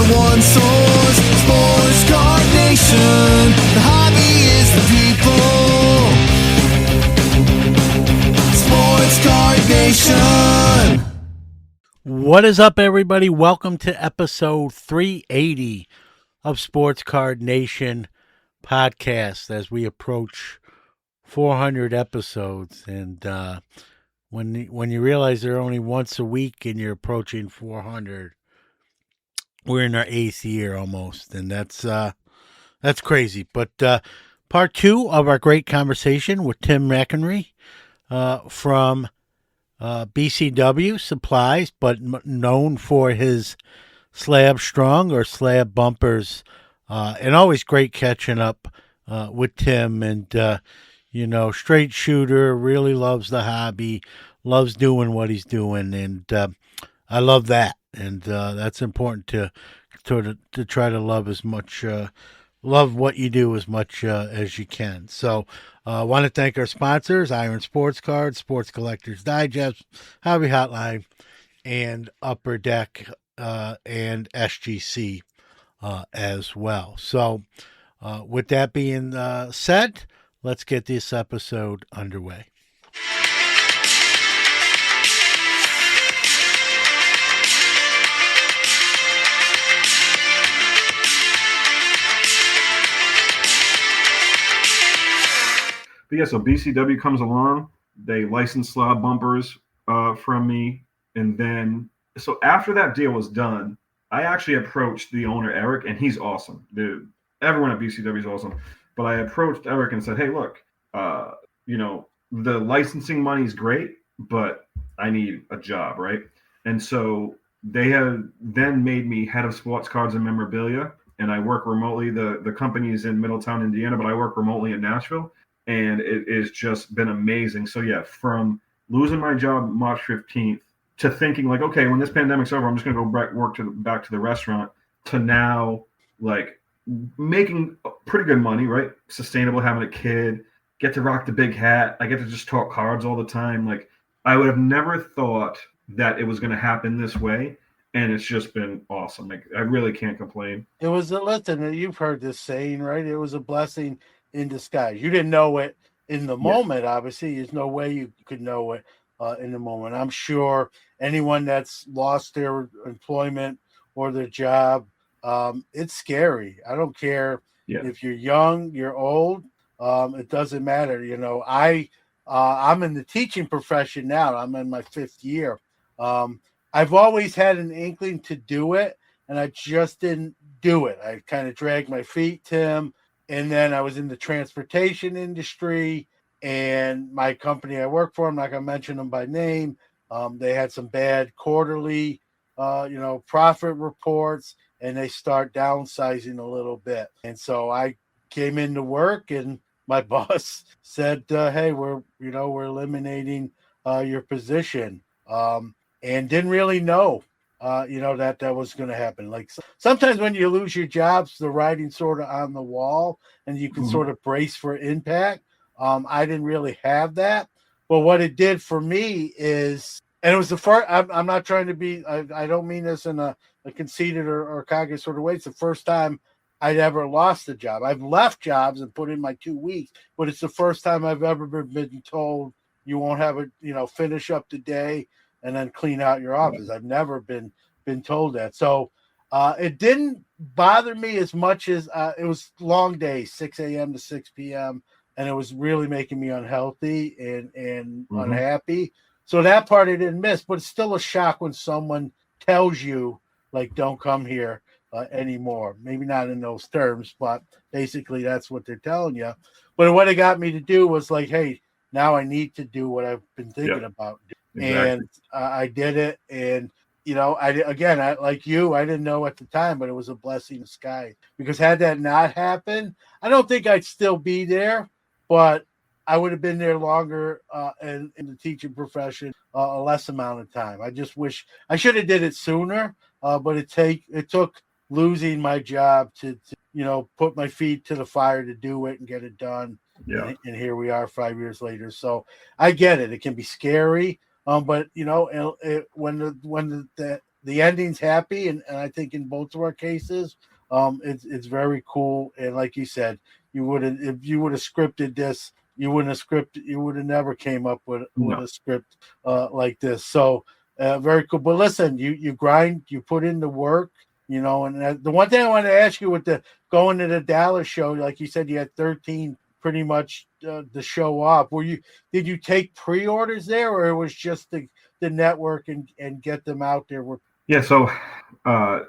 the one source, Sports Card Nation. The hobby is the people. Sports Card Nation. What is up, everybody? Welcome to episode 380 of Sports Card Nation podcast as we approach 400 episodes. And when you realize they're only once a week and you're approaching 400, we're in our eighth year almost, and that's crazy. But part two of our great conversation with Tim McEnery from BCW Supplies, but known for his Slabstrong or slab bumpers, and always great catching up with Tim. And straight shooter, really loves the hobby, loves doing what he's doing, and I love that. And that's important to try to love as much. Love what you do as much as you can. So I want to thank our sponsors, Iron Sports Cards, Sports Collectors Digest, Hobby Hotline, and Upper Deck, and SGC as well. So with that being said, let's get this episode underway. But yeah, so BCW comes along. They license slab bumpers from me. And then, so after that deal was done, I actually approached the owner, Eric, and he's awesome. Dude, everyone at BCW is awesome. But I approached Eric and said, hey, look, the licensing money is great, but I need a job, right? And so they have then made me head of sports cards and memorabilia, and I work remotely. The company is in Middletown, Indiana, but I work remotely in Nashville. And it has just been amazing. So yeah, from losing my job March 15th to thinking like, okay, when this pandemic's over, I'm just going to go back to the restaurant, to now like making pretty good money, right? Sustainable, having a kid, get to rock the big hat. I get to just talk cards all the time. Like, I would have never thought that it was going to happen this way. And it's just been awesome. Like, I really can't complain. It was listen, you've heard this saying, right? It was a blessing in disguise. You didn't know it in the moment, obviously. There's no way you could know it in the moment. I'm sure anyone that's lost their employment or their job, it's scary. I don't care if you're young, you're old. It doesn't matter. I'm in the teaching profession now. I'm in my fifth year. I've always had an inkling to do it, and I just didn't do it. I kind of dragged my feet, Tim. And then I was in the transportation industry, and my company I work for, I'm not going to mention them by name, they had some bad quarterly, profit reports, and they start downsizing a little bit. And so I came into work, and my boss said, hey, we're eliminating your position, and didn't really know. That was going to happen. Like sometimes when you lose your jobs, the writing's sort of on the wall and you can sort of brace for impact. I didn't really have that, but what it did for me is, and it was the first, I'm not trying to be, I don't mean this in a conceited or cocky sort of way. It's the first time I'd ever lost a job. I've left jobs and put in my 2 weeks, but it's the first time I've ever been told you won't have finish up the day and then clean out your office. I've never been told that. So it didn't bother me as much as it was long days, 6 a.m. to 6 p.m. And it was really making me unhealthy and unhappy. So that part I didn't miss, but it's still a shock when someone tells you, like, don't come here anymore. Maybe not in those terms, but basically that's what they're telling you. But what it got me to do was like, hey, now I need to do what I've been thinking about doing. Exactly. And I did it. And, I like you, I didn't know at the time, but it was a blessing in disguise, because had that not happened, I don't think I'd still be there, but I would have been there longer in the teaching profession, a less amount of time. I just wish I should have did it sooner, but it took losing my job to put my feet to the fire to do it and get it done. Yeah. And here we are 5 years later. So I get it. It can be scary. But when the the ending's happy, and I think in both of our cases, it's very cool. And like you said, you would have if you would have scripted this, you wouldn't have scripted. You would have never came up with No. a script like this. So very cool. But listen, you grind, you put in the work, you know. And the one thing I want to ask you with the going to the Dallas show, like you said, you had 13 pretty much the show off. Did you take pre-orders there, or it was just the network and get them out there? Yeah, so I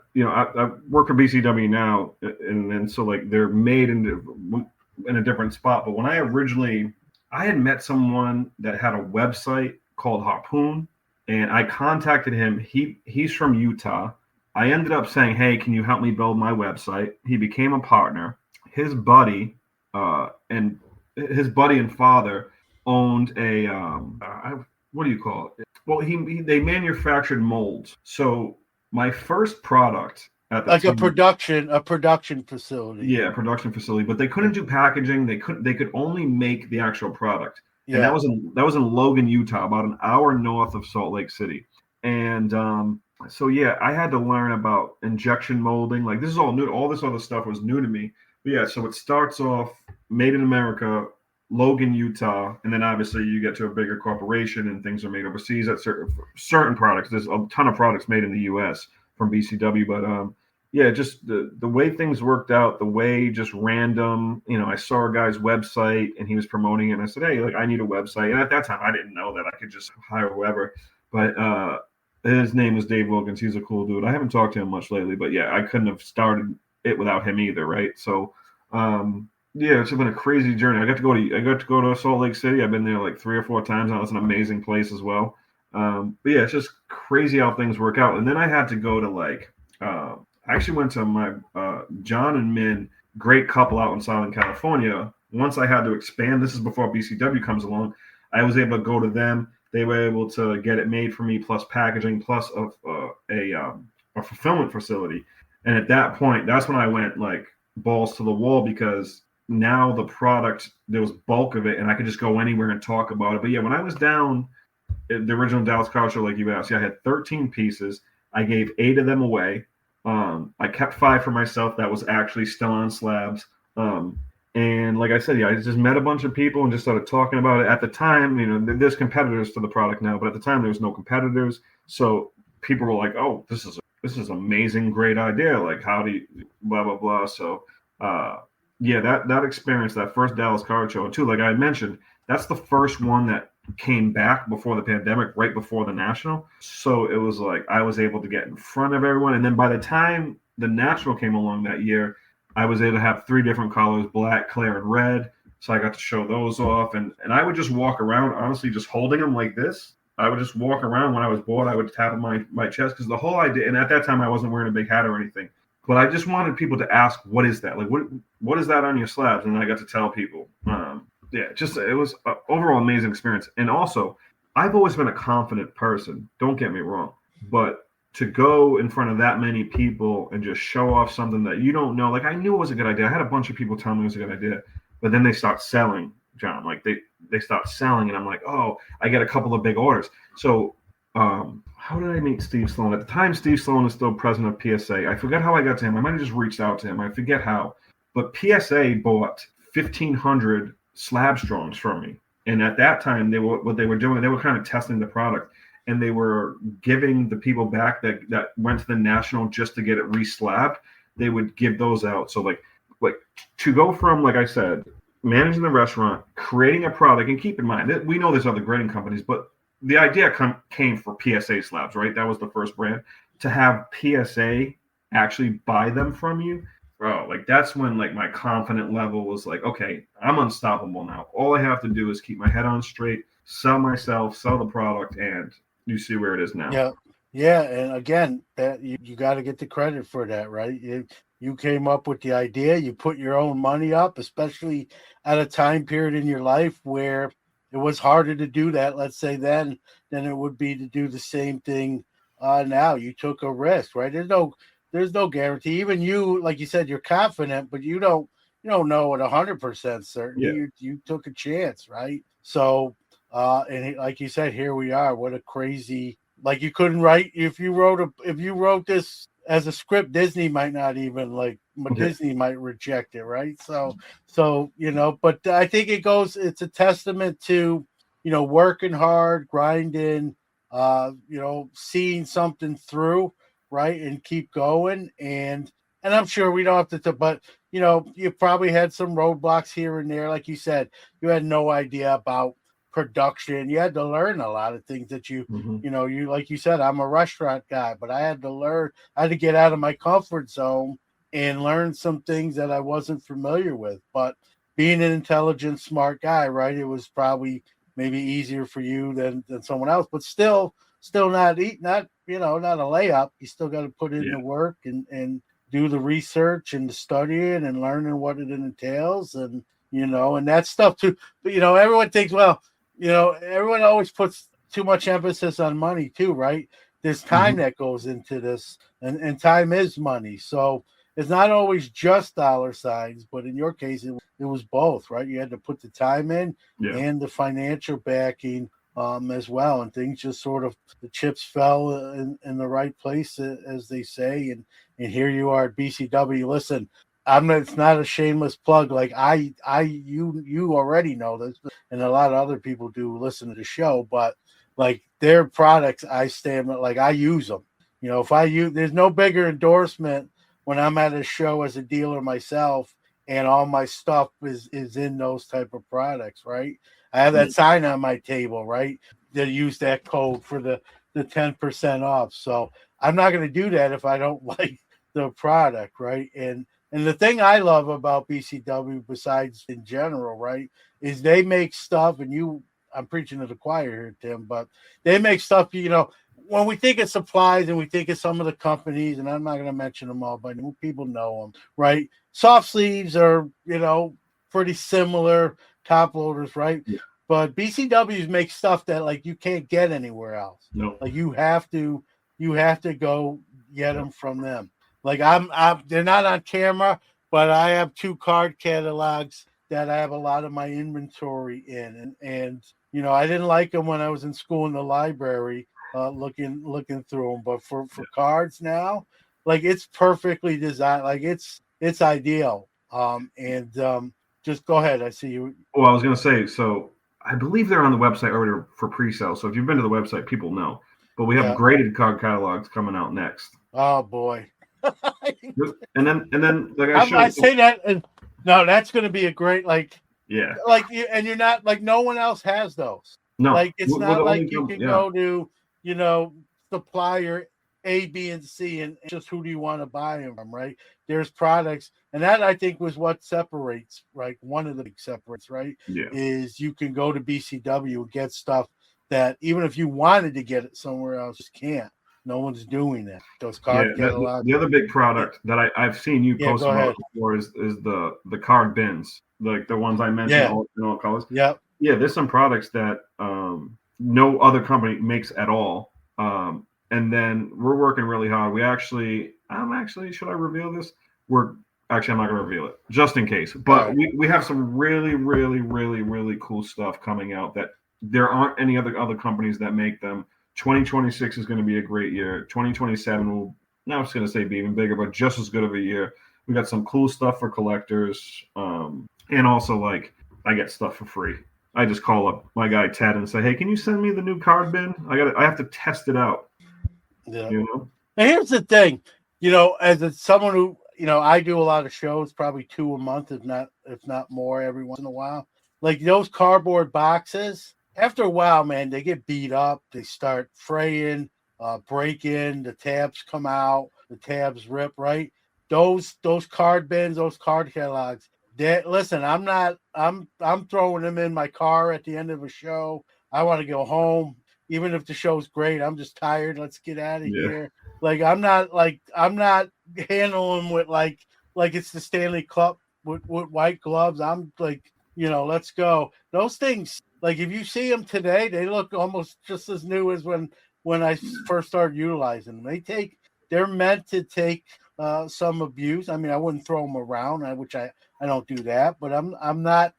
work for BCW now, and so like they're made in a different spot. But when I had met someone that had a website called Harpoon, and I contacted him. He's from Utah. I ended up saying, "Hey, can you help me build my website?" He became a partner. His buddy and father owned a what do you call it? Well, they manufactured molds. So my first product at the Like time, a production facility. yeah, production facility, but they couldn't do packaging. They could only make the actual product, and Yeah. that was in Logan, Utah, about an hour north of Salt Lake City. And so yeah, I had to learn about injection molding. Like this is all new. All this other stuff was new to me. But yeah, so it starts off made in America, Logan, Utah, and then obviously you get to a bigger corporation and things are made overseas at certain products. There's a ton of products made in the U.S. from BCW, but yeah, just the way things worked out, the way just random. I saw a guy's website and he was promoting it, and I said, "Hey, like I need a website." And at that time, I didn't know that I could just hire whoever, but his name is Dave Wilkins. He's a cool dude. I haven't talked to him much lately, but yeah, I couldn't have started it without him either, right? So. Yeah, it's been a crazy journey. I got to go to Salt Lake City. I've been there like 3 or 4 times now. It's an amazing place as well. But yeah, it's just crazy how things work out. And then I had to go to I actually went to my John and Min, great couple out in Southern California. Once I had to expand, this is before BCW comes along, I was able to go to them. They were able to get it made for me, plus packaging, plus a fulfillment facility. And at that point, that's when I went like balls to the wall, because now the product, there was bulk of it and I could just go anywhere and talk about it. But yeah, when I was down at the original Dallas Car Show, like you asked, I had 13 pieces. I gave 8 of them away. I kept 5 for myself that was actually still on slabs. And like I said, yeah, I just met a bunch of people and just started talking about it. At the time, there's competitors to the product now, but at the time there was no competitors. So people were like, "Oh, this is amazing, great idea. Like, how do you blah blah blah." So yeah, that experience, that first Dallas Car Show, and too, like I mentioned, that's the first one that came back before the pandemic, right before the national. So it was like I was able to get in front of everyone, and then by the time the national came along that year, I was able to have 3 different colors: black, clear, and red. So I got to show those off, and I would just walk around, honestly, just holding them like this. I would just walk around. When I was bored, I would tap on my chest, because the whole idea, and at that time I wasn't wearing a big hat or anything, but I just wanted people to ask, "What is that? Like, what is that on your slabs?" And I got to tell people. Yeah, it was an overall amazing experience. And also, I've always been a confident person. Don't get me wrong, but to go in front of that many people and just show off something that you don't know, like I knew it was a good idea. I had a bunch of people tell me it was a good idea, but then they start selling, John. Like they start selling, and I'm like, oh, I get a couple of big orders. So how did I meet Steve Sloan? At the time, Steve Sloan is still president of PSA. I forget how I got to him. I might have just reached out to him. I forget how. But PSA bought 1,500 Slabstrongs from me. And at that time, what they were doing, they were kind of testing the product. And they were giving the people back that went to the national just to get it re-slabbed. They would give those out. So like to go from, like I said, managing the restaurant, creating a product, and keep in mind that we know there's other grading companies, but the idea came for PSA slabs, right? That was the first brand. To have PSA actually buy them from you, bro, like that's when like my confident level was like, okay, I'm unstoppable now. All I have to do is keep my head on straight, sell myself, sell the product, and you see where it is now. Yeah, and again, that you got to get the credit for that, right? You came up with the idea, you put your own money up, especially at a time period in your life where it was harder to do that, let's say then, than it would be to do the same thing now. You took a risk, right? There's no guarantee. Even you, like you said, you're confident, but you don't know it 100% certain. Yeah. You took a chance, right? So, and like you said, here we are. What a crazy like you couldn't write if you wrote this as a script, Disney might not even like, Disney might reject it, right? So but I think it's a testament to working hard, grinding, seeing something through, right, and keep going. And I'm sure we don't have to, but you probably had some roadblocks here and there, like you said. You had no idea about production. You had to learn a lot of things that you like you said, I'm a restaurant guy, but I had to get out of my comfort zone and learn some things that I wasn't familiar with. But being an intelligent, smart guy, right, it was probably maybe easier for you than someone else, but still not not not a layup. You still got to put in the work and do the research and the studying and learning what it entails, and and that stuff too. But everyone thinks, well, everyone always puts too much emphasis on money too, right? There's time that goes into this, and time is money. So it's not always just dollar signs, but in your case, it was both, right? You had to put the time in and the financial backing as well, and things just sort of, the chips fell in the right place, as they say, and here you are at BCW. Listen, it's not a shameless plug. Like you already know this, and a lot of other people do listen to the show, but like their products, I use them. There's no bigger endorsement when I'm at a show as a dealer myself, and all my stuff is in those type of products, right? I have that sign on my table, right? That use that code for the 10% off. So I'm not going to do that if I don't like the product, right? And the thing I love about BCW, besides in general, right, is they make stuff, and I'm preaching to the choir here, Tim, but they make stuff, when we think of supplies and we think of some of the companies, and I'm not going to mention them all, but people know them, right? Soft sleeves are, pretty similar, top loaders, right? Yeah. But BCWs make stuff that like you can't get anywhere else. No. Like you have to go get them from them. Like they're not on camera, but I have 2 card catalogs that I have a lot of my inventory in, and I didn't like them when I was in school in the library, looking through them, but for cards now, like it's perfectly designed, like it's ideal. Just go ahead. I see you. Well, I was going to say, so I believe they're on the website already for pre-sale. So if you've been to the website, people know. But we have graded card catalogs coming out next. Oh boy. and then like I say that, and no, that's going to be a great and you're not like, no one else has those. No, like it's not like you can go to supplier A, B, and C, and just who do you want to buy them from, right? There's products, and that I think was what separates, right? One of the big separates, right? Yeah. Is you can go to BCW and get stuff that even if you wanted to get it somewhere else, just can't. No one's doing that. Those card catalogs. The other big product that I've seen you post about before is the card bins, like the ones I mentioned, all colors. Yeah. Yeah, there's some products that no other company makes at all. And then we're working really hard. Should I reveal this? I'm not going to reveal it just in case. But we have some really, really, really, really cool stuff coming out that there aren't any other companies that make them. 2026 is going to be a great year. 2027 will, not just going to say be even bigger, but just as good of a year. We got some cool stuff for collectors. And also, like, I get stuff for free. I just call up my guy Ted and say, "Hey, can you send me the new card bin? I have to test it out." Yeah. Now here's the thing, as someone who, I do a lot of shows, probably 2 a month, if not more, every once in a while. Like those cardboard boxes, after a while, man, they get beat up. They start fraying, breaking. The tabs come out. The tabs rip. Right? Those card bins, those card catalogs. Listen, I'm throwing them in my car at the end of a show. I want to go home. Even if the show's great, I'm just tired. Let's get out of here. Like I'm not handling with like it's the Stanley Cup with white gloves. I'm like, let's go. Those things, like if you see them today, they look almost just as new as when I first started utilizing them. They're meant to take some abuse. I mean, I wouldn't throw them around, which I don't do that, but I'm not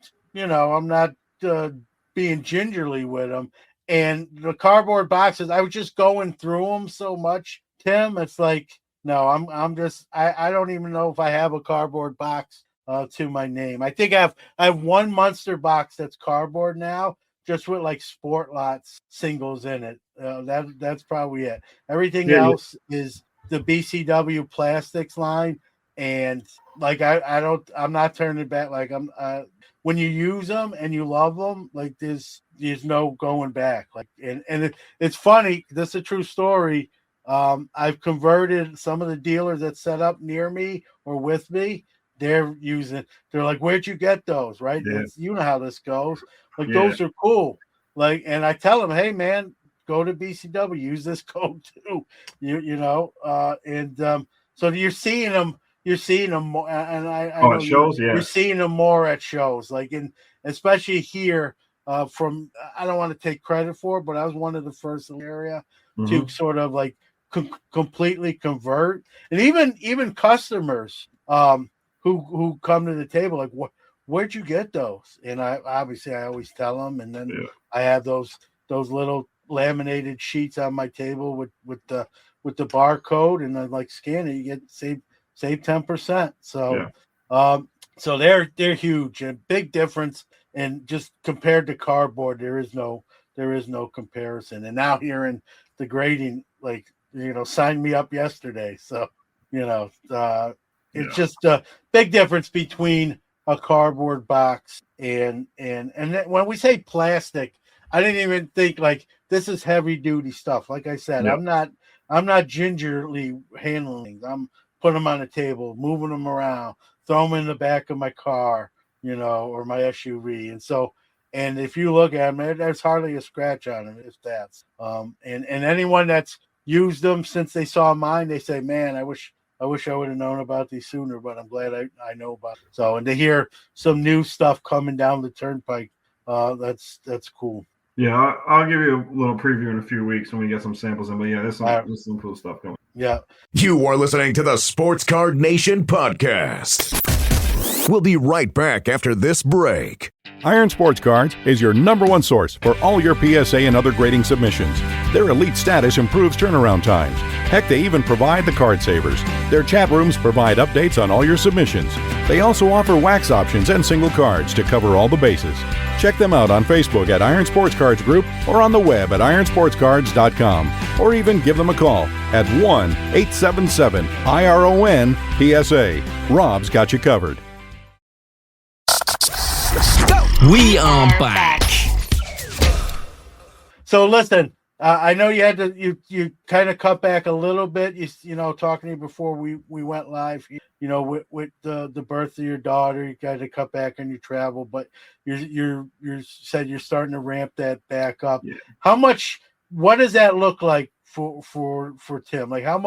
being gingerly with them. And the cardboard boxes, I was just going through them so much, Tim. It's like, no, I'm just I don't even know if I have a cardboard box to my name. I think I have one Munster box that's cardboard now, just with like Sport Lots singles in it. That's probably it. Everything else is the BCW plastics line, and like I'm not turning it back. Like when you use them and you love them, like there's no going back. Like it's funny. This is a true story. I've converted some of the dealers that set up near me or with me. They're like, where'd you get those? Right? Yeah. You know how this goes. Like those are cool. Like, and I tell them, hey man, go to BCW, use this code too. So you're seeing them. You're seeing them more, and I know shows. you're seeing them more at shows, like especially here. From I don't want to take credit for it, but I was one of the first in the area to sort of like completely convert, and even customers who come to the table like, where'd you get those? And I always tell them, and then I have those little laminated sheets on my table with the barcode, and I like scan it, you get save 10%. So so they're huge, and big difference. And just compared to cardboard, there is no comparison. And now hearing the grading, like, signed me up yesterday. So, it's just a big difference between a cardboard box and when we say plastic, I didn't even think like this is heavy duty stuff. Like I said, I'm not gingerly handling things. I'm putting them on the table, moving them around, throw them in the back of my car, or my SUV. And if you look at them, there's hardly a scratch on them, if that's. And anyone that's used them since they saw mine, they say, man, I wish I would have known about these sooner, but I'm glad I know about it. So, and to hear some new stuff coming down the turnpike, that's cool. Yeah, I'll give you a little preview in a few weeks when we get some samples in. But yeah, there's some cool stuff coming. Yeah. You are listening to the Sports Card Nation podcast. We'll be right back after this break. Iron Sports Cards is your #1 source for all your PSA and other grading submissions. Their elite status improves turnaround times. Heck, they even provide the card savers. Their chat rooms provide updates on all your submissions. They also offer wax options and single cards to cover all the bases. Check them out on Facebook at Iron Sports Cards Group or on the web at ironsportscards.com, or even give them a call at 1-877-IRON-PSA. Rob's got you covered. We are back. So listen, I know you had to you kind of cut back a little bit. Talking to you before we went live. With the birth of your daughter, you got to cut back on your travel, but you said you're starting to ramp that back up. Yeah. What does that look like for Tim? Like how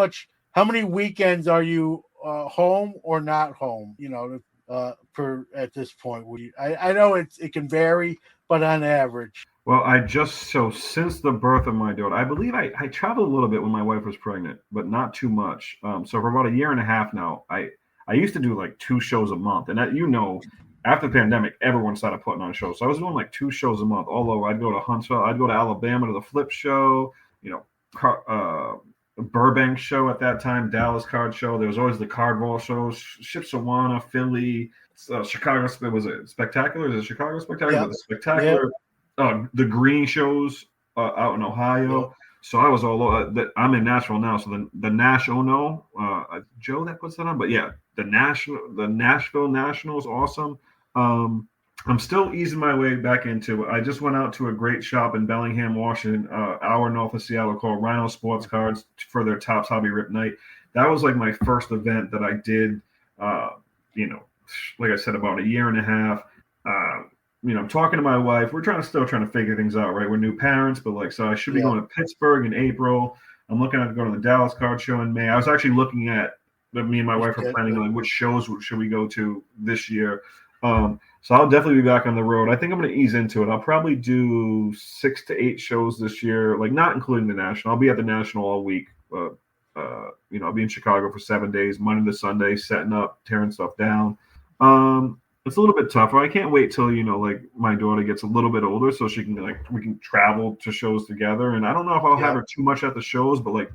many weekends are you home or not home? At this point, I know it can vary, but on average. Well, since the birth of my daughter, I believe I traveled a little bit when my wife was pregnant, but not too much. So for about a year and a half now, I used to do like 2 shows a month, and after the pandemic, everyone started putting on shows. So I was doing like 2 shows a month all over. I'd go to Huntsville, I'd go to Alabama to the Flip Show, Burbank show at that time, Dallas card show. There was always the Cardball shows, Shipshewana, Philly, Chicago. Was it Spectacular? Is it Chicago Spectacular? Yeah. The Spectacular, the Green shows out in Ohio. Yeah. So I was all over. I'm in Nashville now, so the National, Joe that puts that on. But yeah, the Nashville National is awesome. I'm still easing my way back into it. I just went out to a great shop in Bellingham, Washington, hour north of Seattle, called Rhino Sports Cards for their Topps Hobby Rip Night. That was like my first event that I did, like I said, about a year and a half. I'm talking to my wife. We're still trying to figure things out, right? We're new parents, but so I should be going to Pittsburgh in April. I'm looking at going to the Dallas Card Show in May. I was actually looking at, me and my wife are planning on which shows should we go to this year. So I'll definitely be back on the road. I think I'm going to ease into it. I'll probably do 6 to 8 shows this year, like not including the National. I'll be at the National all week. I'll be in Chicago for 7 days, Monday to Sunday, setting up, tearing stuff down. And it's a little bit tougher. I can't wait till, like my daughter gets a little bit older so she can we can travel to shows together. And I don't know if I'll have her too much at the shows, but like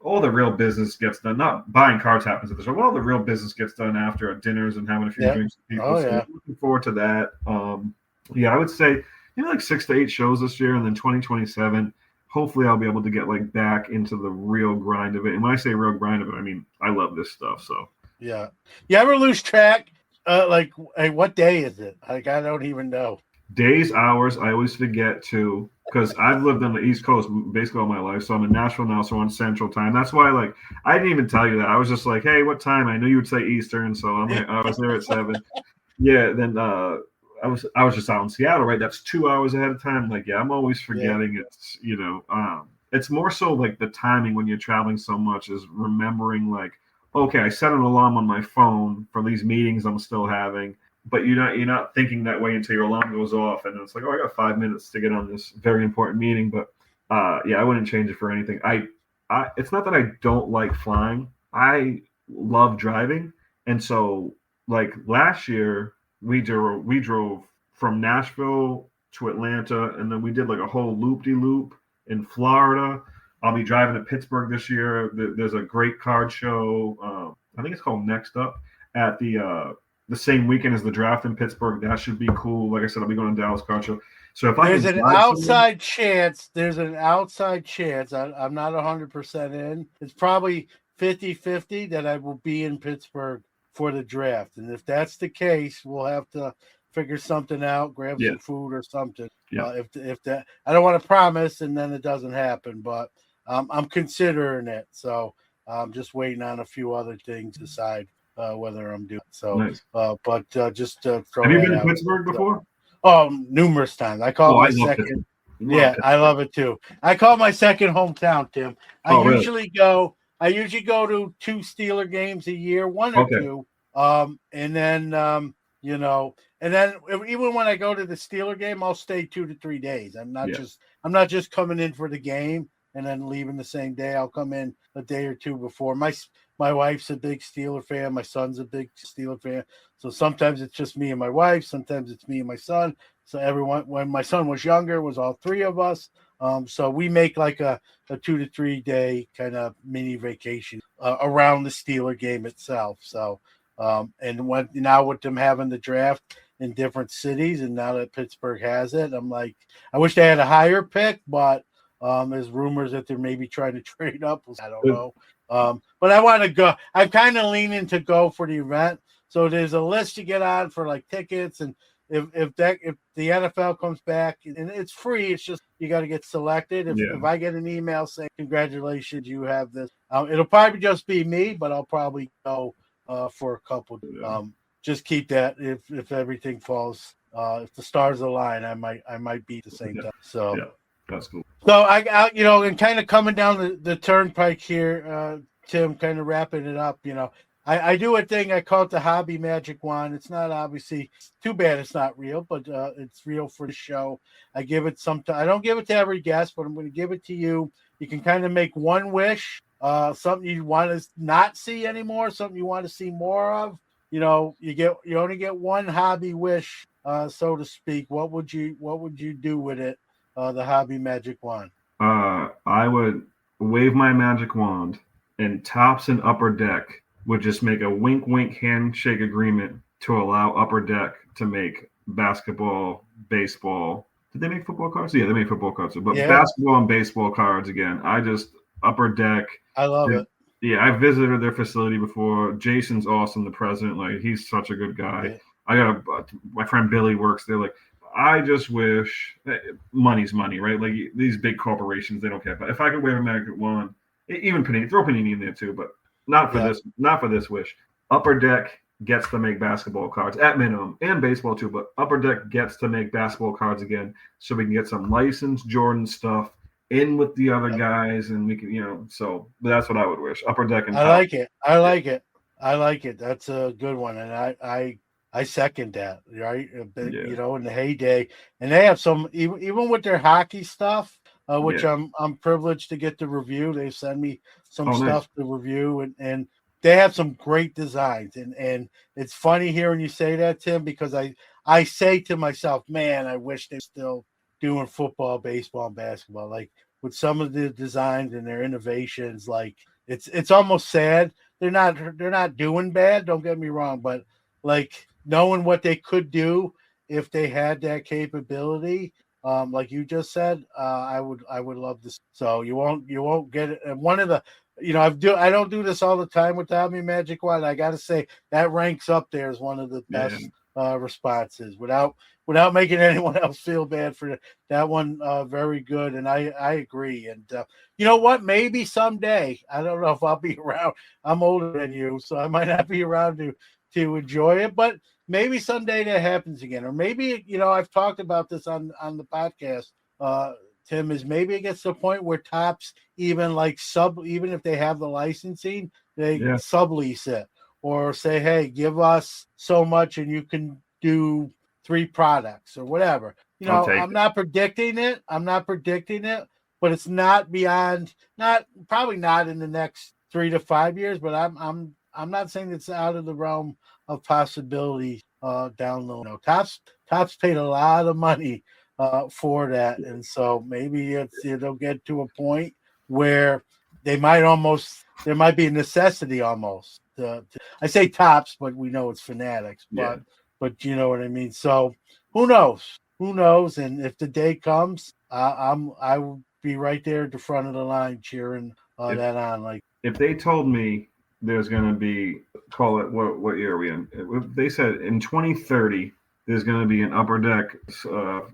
all the real business gets done. Not buying cards happens at the show. All the real business gets done after dinners and having a few drinks with people. So I'm looking forward to that. I would say like 6 to 8 shows this year, and then 2027. Hopefully, I'll be able to get back into the real grind of it. And when I say real grind of it, I mean I love this stuff. So yeah, you ever lose track? Hey, what day is it? I don't even know. Days, hours, I always forget too, because I've lived on the East Coast basically all my life. So I'm in Nashville now, so on Central Time. That's why, I didn't even tell you that. I was just like, hey, what time? I knew you would say Eastern, so I was there at 7. Yeah, then I was just out in Seattle, right? That's 2 hours ahead of time. I'm always forgetting. It's it's more so the timing when you're traveling so much is remembering okay, I set an alarm on my phone for these meetings I'm still having. But you're not thinking that way until your alarm goes off, and it's I got 5 minutes to get on this very important meeting. But I wouldn't change it for anything. I it's not that I don't like flying. I love driving, and so last year we drove from Nashville to Atlanta, and then we did a whole loop-de-loop in Florida. I'll be driving to Pittsburgh this year. There's a great card show. I think it's called Next Up at the same weekend as the draft in Pittsburgh. That should be cool. Like I said, I'll be going to Dallas Card Show. So if there's an outside chance, I'm not 100% in. It's probably 50-50 that I will be in Pittsburgh for the draft. And if that's the case, we'll have to figure something out, grab some food or something. Yeah. If that, I don't want to promise and then it doesn't happen, but I'm considering it. So I'm just waiting on a few other things to decide whether I'm doing so. Nice. Just throw Have you been to Pittsburgh before? Numerous times. I call my second. Yeah, I love it too. I call my second hometown, Tim. I usually go to 2 Steeler games a year, 1 or 2. And then and then even when I go to the Steeler game, I'll stay 2 to 3 days. I'm not just coming in for the game and then leaving the same day. I'll come in a day or two before. My wife's a big Steeler fan. My son's a big Steeler fan. So sometimes it's just me and my wife. Sometimes it's me and my son. So everyone, when my son was younger, it was all 3 of us. So we make a 2 to 3 day kind of mini vacation around the Steeler game itself. So and now with them having the draft in different cities, and now that Pittsburgh has it, I'm I wish they had a higher pick, but there's rumors that they're maybe trying to trade up. I don't know. But I want to go. I'm kind of leaning to go for the event. So there's a list you get on for tickets, and if the NFL comes back and it's free, it's just you got to get selected. If I get an email saying congratulations, you have this, it'll probably just be me, but I'll probably go for a couple. Just keep that if everything falls, if the stars align, I might be at the same time. So. Yeah. That's cool. So I and kind of coming down the turnpike here, Tim, kind of wrapping it up. I do a thing. I call it the hobby magic wand. It's not obviously too bad. It's not real, but it's real for the show. I give it I don't give it to every guest, but I'm going to give it to you. You can kind of make one wish, something you want to not see anymore, something you want to see more of. You only get one hobby wish, so to speak. What would you do with it? The hobby magic wand. I would wave my magic wand, and Tops and Upper Deck would just make a wink handshake agreement to allow Upper Deck to make basketball, baseball. Did they make football cards? Yeah, they made football cards. But basketball and baseball cards again. Upper Deck. I love it. Yeah, I visited their facility before. Jason's awesome, the president. He's such a good guy. Yeah. My friend Billy works there. I just wish money's money, right? These big corporations, they don't care. But if I could wave a magic wand, even Panini, throw Panini in there too, but not for this wish. Upper Deck gets to make basketball cards at minimum, and baseball too. But Upper Deck gets to make basketball cards again, so we can get some licensed Jordan stuff in with the other guys, and we can, So that's what I would wish. Upper Deck and I like it. That's a good one, and I second that, right? In the heyday, and they have some even with their hockey stuff, which I'm privileged to get to review. They send me some stuff to review, and they have some great designs, and it's funny hearing you say that, Tim, because I say to myself, man, I wish they were still doing football, baseball, and basketball. Like with some of the designs and their innovations, like it's almost sad. They're not doing bad. Don't get me wrong, but like knowing what they could do if they had that capability, like you just said, I would love this. So you won't get it. And one of the I don't do this all the time with Tommy Magic Wand. I got to say that ranks up there as one of the best responses without making anyone else feel bad for that one. Very good, and I agree. And you know what? Maybe someday, I don't know if I'll be around. I'm older than you, so I might not be around to enjoy it, but maybe someday that happens again. Or maybe, I've talked about this on the podcast, Tim, is maybe it gets to a point where Topps even even if they have the licensing, they sublease it or say, hey, give us so much and you can do 3 products or whatever. I'm not predicting it. But it's not beyond, probably not in the next 3 to 5 years, but I'm not saying it's out of the realm of possibility down the line. Topps paid a lot of money for that, and so maybe it'll get to a point where there might be a necessity almost. I say Topps, but we know it's Fanatics, but you know what I mean. So who knows? And if the day comes, I will be right there at the front of the line cheering that on. Like if they told me there's going to be, call it what year are we in? If they said in 2030 there's going to be an Upper Deck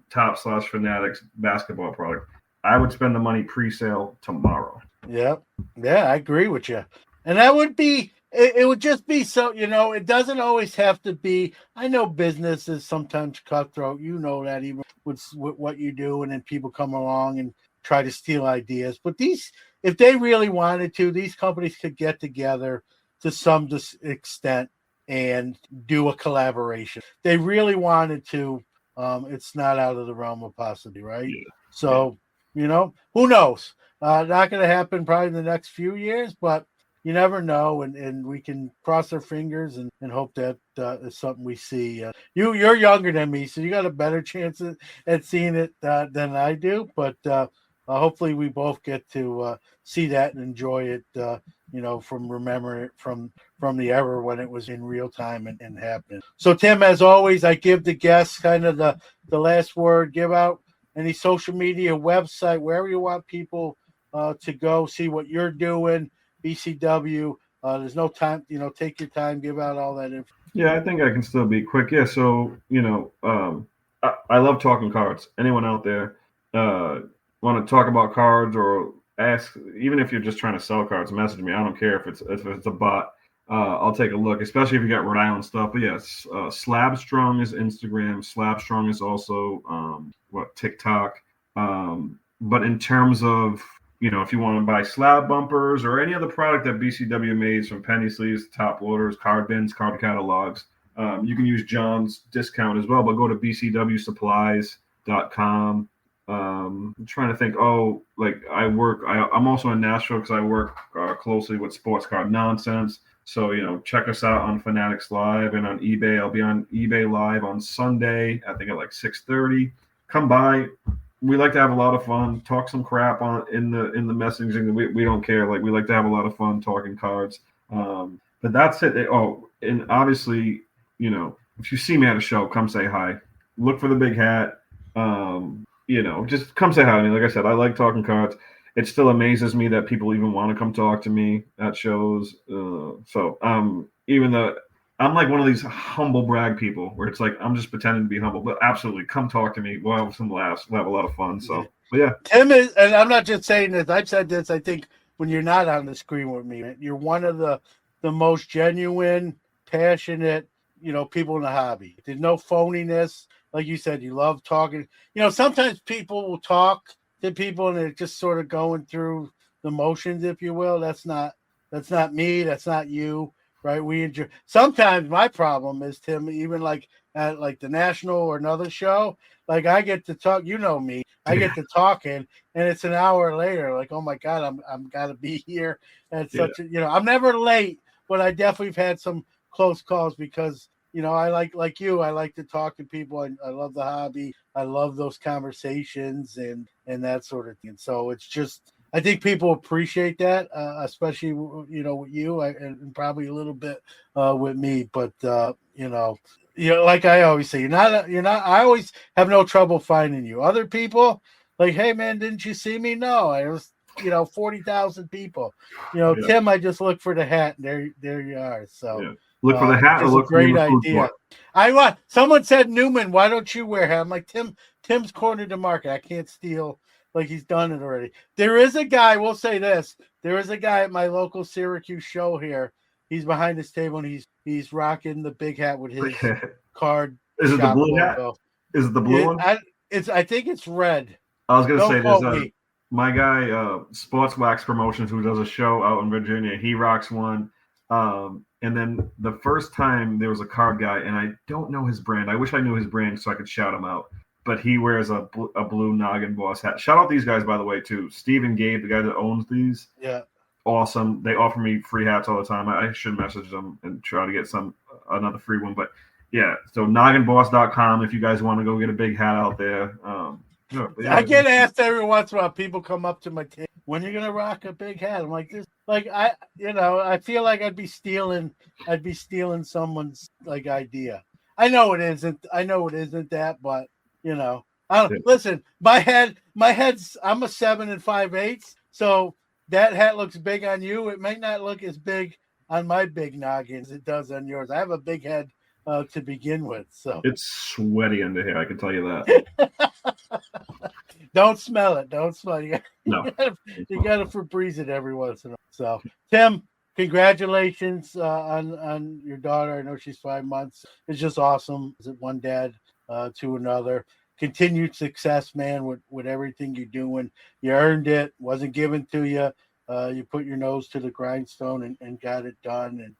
Topps/Fanatics basketball product, I would spend the money pre-sale tomorrow. Yeah, I agree with you. And that would be, it would just be so, it doesn't always have to be. I know business is sometimes cutthroat. You know that even with what you do, and then people come along and try to steal ideas. But if they really wanted to, these companies could get together to some extent and do a collaboration. They really wanted to. It's not out of the realm of possibility, right? Yeah. So, who knows? Not going to happen probably in the next few years, but you never know, and we can cross our fingers and hope that is something we see. You're younger than me, so you got a better chance at seeing it than I do, but hopefully we both get to see that and enjoy it, from remembering it from the era when it was in real time and happening. So, Tim, as always, I give the guests kind of the last word. Give out any social media, website, wherever you want people to go see what you're doing, BCW. There's no time, take your time, give out all that info. Yeah, I think I can still be quick. Yeah, so, I love talking cards. Anyone out there want to talk about cards or ask, even if you're just trying to sell cards, message me. I don't care if it's a bot. I'll take a look, especially if you got Rhode Island stuff. But yes, Slabstrong is Instagram. Slabstrong is also TikTok. But in terms of, if you want to buy slab bumpers or any other product that BCW makes, from penny sleeves, top loaders, card bins, card catalogs, you can use John's discount as well. But go to bcwsupplies.com. I'm trying to think. I'm also in Nashville because I work closely with Sports Card Nonsense. So, check us out on Fanatics Live and on eBay. I'll be on eBay Live on Sunday, I think at like 6:30. Come by. We like to have a lot of fun, talk some crap in the messaging. We don't care. Like, we like to have a lot of fun talking cards. But that's it. And obviously, if you see me at a show, come say hi. Look for the big hat. Just come say hi. I mean, like I said, I like talking cards. It still amazes me that people even want to come talk to me at shows. Even though I'm like one of these humble brag people where it's like I'm just pretending to be humble, but absolutely come talk to me. We'll have some laughs. We'll have a lot of fun. So, but yeah. Tim is, and I'm not just saying this. I've said this. I think when you're not on the screen with me, you're one of the most genuine, passionate, people in the hobby. There's no phoniness. Like you said, you love talking. Sometimes people will talk to people and they're just sort of going through the motions, if you will. That's not me. That's not you. Right. We enjoy. Sometimes my problem is, Tim, even like at like the National or another show, like I get to talk, me, I get to talking and it's an hour later. Like, oh my God, I'm gotta be here at such I'm never late, but I definitely have had some close calls because, you know, I like you, I like to talk to people. I love the hobby. I love those conversations and that sort of thing. So it's just, I think people appreciate that, especially, you know, with you and probably a little bit with me. But, you know, like I always say, you're not, I always have no trouble finding you. Other people like, hey, man, didn't you see me? No, I was, 40,000 people. Tim, I just look for the hat. And there you are. So. Yeah. Look for the hat or look for the idea. Someone said, Newman, why don't you wear hat? I'm like, Tim's cornered the market. I can't steal like he's done it already. There is a guy, we'll say this. There is a guy at my local Syracuse show here. He's behind this table and he's rocking the big hat with his card. Is it the blue hat? Is it the blue one? I think it's red. I was gonna say there's my guy Sports Wax Promotions who does a show out in Virginia. He rocks one. And then the first time there was a card guy, and I don't know his brand. I wish I knew his brand so I could shout him out. But he wears a blue Noggin Boss hat. Shout out these guys, by the way, too. Steve and Gabe, the guy that owns these. Yeah. Awesome. They offer me free hats all the time. I should message them and try to get another free one. But yeah, so nogginboss.com if you guys want to go get a big hat out there. I get asked every once in a while. People come up to my table, when you're gonna rock a big hat. I'm like, this, like I feel like I'd be stealing someone's like idea. I know it isn't that, but listen, my head's I'm a 7 5/8, so that hat looks big on you. It might not look as big on my big noggin as it does on yours. I have a big head to begin with, so it's sweaty under here. I can tell you that. Don't smell it. You gotta Febreze it every once in a while. So, Tim, congratulations on your daughter. I know she's 5 months. It's just awesome. Is it one dad to another? Continued success, man, with everything you're doing. You earned it. Wasn't given to you. You put your nose to the grindstone and got it done. And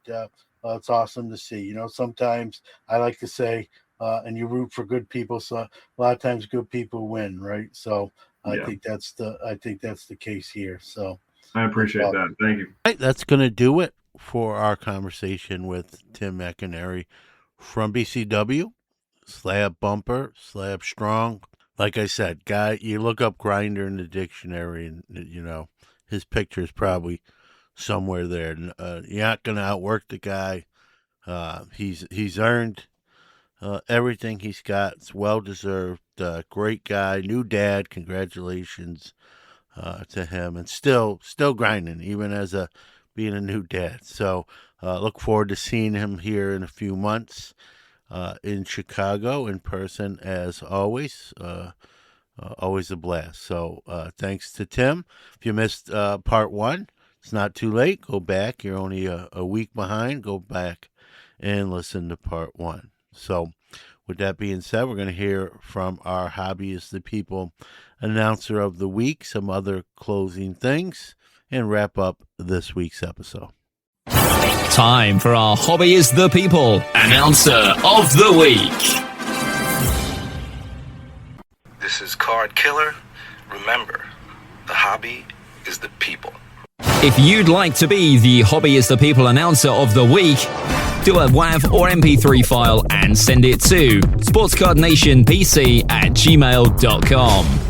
it's awesome to see. Sometimes I like to say, and you root for good people. So a lot of times good people win, right? So I think that's the case here. So I appreciate that. Thank you. All right, that's going to do it for our conversation with Tim McEnery from BCW. Slab bumper, Slabstrong. Like I said, guy, you look up Grinder in the dictionary and, his picture is probably somewhere there. You're not going to outwork the guy. He's earned everything he's got. It's well-deserved. Great guy, new dad. Congratulations to him. And still grinding, even as being a new dad. So look forward to seeing him here in a few months. In Chicago in person as always. Always a blast. So thanks to Tim. If you missed part 1, it's not too late. Go back. You're only a week behind. Go back and listen to part 1. So with that being said, we're going to hear from our Hobby is the People announcer of the week, some other closing things, and wrap up this week's episode. Time for our Hobby is the People announcer of the week. This is Card Killer. Remember, the hobby is the people. If you'd like to be the Hobby is the People announcer of the week, do a WAV or MP3 file and send it to sportscardnationpc@gmail.com.